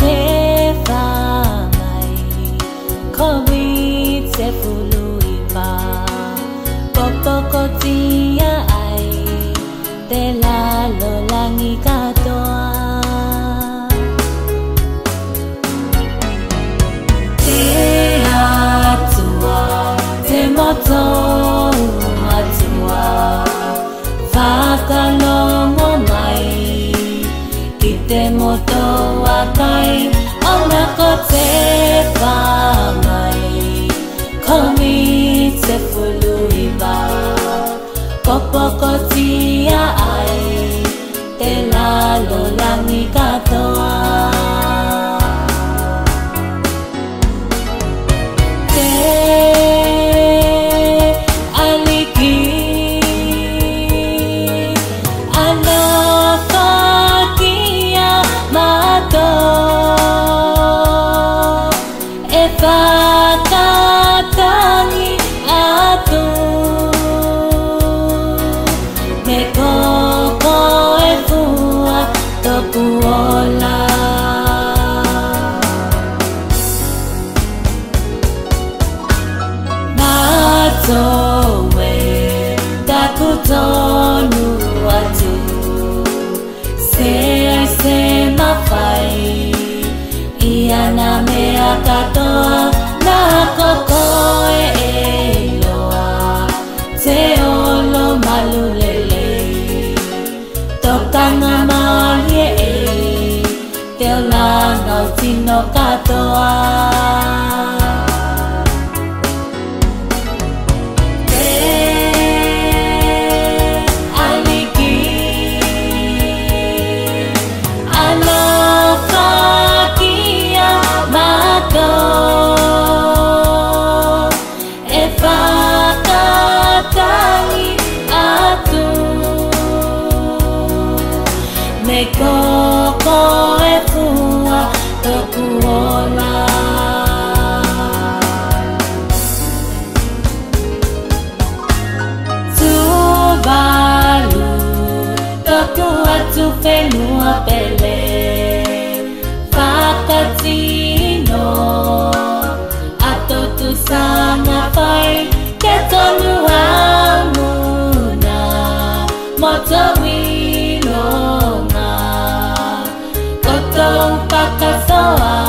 te whangai Komi te fului wā Popoko tia ai Te lalo langi katoa Te atua Te moto atua Whakalongo mai Ki te moto akai Ona ko te whangai Komi te fului wā Popoko tia ai Te lalo langi katoa Te aliki Ana whakia mato E whakatangi atu Me koko e fua toku ola Mato e taku tonu atu Se mawhai Ia na mea katoa Na koko e loa Te olo malulele Tokanga mahi e Te olanga o tino katoa Me koko e fua toku ola Tuvalu toku atu whenua pele Whakatino Ato tu sanga whai Ke tonu amuna Moto wilonga Koto pakasoa